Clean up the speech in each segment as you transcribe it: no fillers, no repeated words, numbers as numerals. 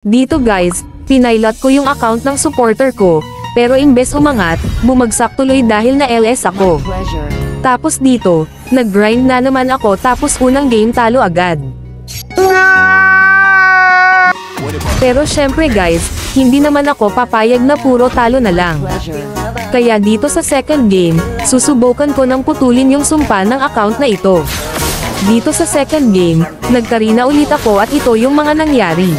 Dito guys, pinilot ko yung account ng supporter ko, pero imbes umangat, bumagsak tuloy dahil na LS ako. Tapos dito, nag-grind na naman ako tapos unang game talo agad. Pero syempre guys, hindi naman ako papayag na puro talo na lang. Kaya dito sa second game, susubukan ko ng putulin yung sumpa ng account na ito. Dito sa second game, nagkarina ulit ako at ito yung mga nangyari.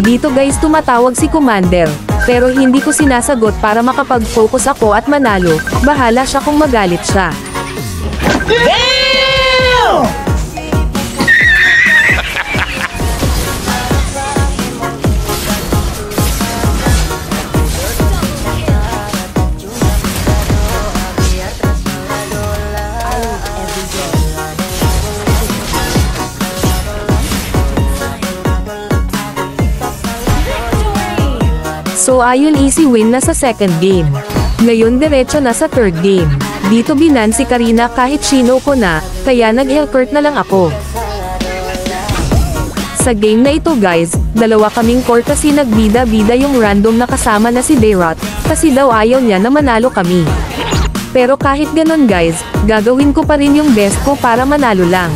Dito guys tumatawag si Commander, pero hindi ko sinasagot para makapag-focus ako at manalo, bahala siya kung magalit siya. Damn! So ayun, easy win na sa second game. Ngayon diretso na sa third game. Dito binan si Karina kahit shino ko na, kaya nag-Hellcourt na lang ako. Sa game na ito guys, dalawa kaming court kasi nagbida-bida yung random na kasama na si Dayrot, kasi daw ayaw niya na manalo kami. Pero kahit ganon guys, gagawin ko pa rin yung best ko para manalo lang.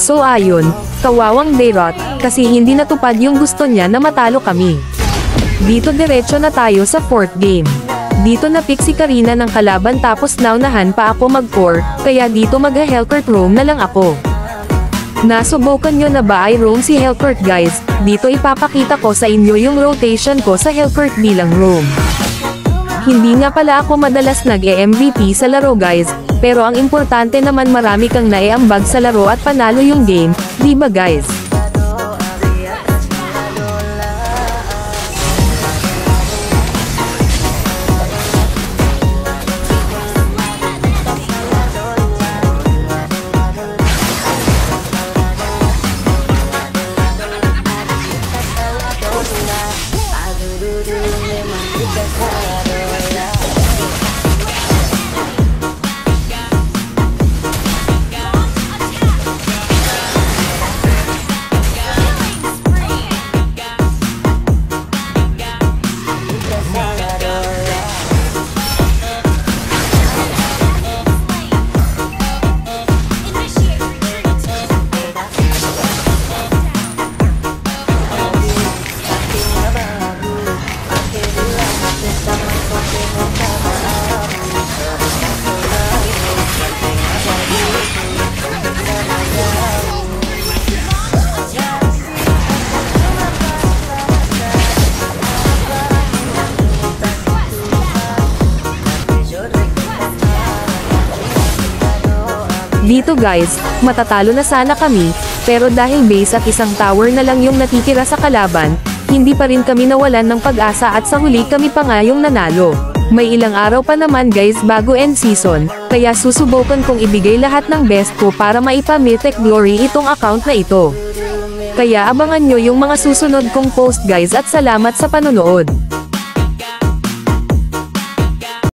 So ayun, kawawang Dayrot, kasi hindi natupad yung gusto niya na matalo kami. Dito diretso na tayo sa fourth game. Dito na-pick si Karina ng kalaban tapos naunahan pa ako mag-core, kaya dito mag-Hellcourt roam na lang ako. Nasubukan nyo na ba ay roam si Hellcourt guys? Dito ipapakita ko sa inyo yung rotation ko sa Hellcourt bilang roam. Hindi nga pala ako madalas nag-MVP sa laro guys, Pero ang importante naman marami kang naiambag sa laro at panalo yung game, di ba guys? Dito guys, matatalo na sana kami, pero dahil base at isang tower na lang yung natitira sa kalaban, hindi pa rin kami nawalan ng pag-asa at sa huli kami pa nga yung nanalo. May ilang araw pa naman guys bago end season, kaya susubukan kong ibigay lahat ng best ko para maipa-mythic glory itong account na ito. Kaya abangan nyo yung mga susunod kong post guys at salamat sa panonood.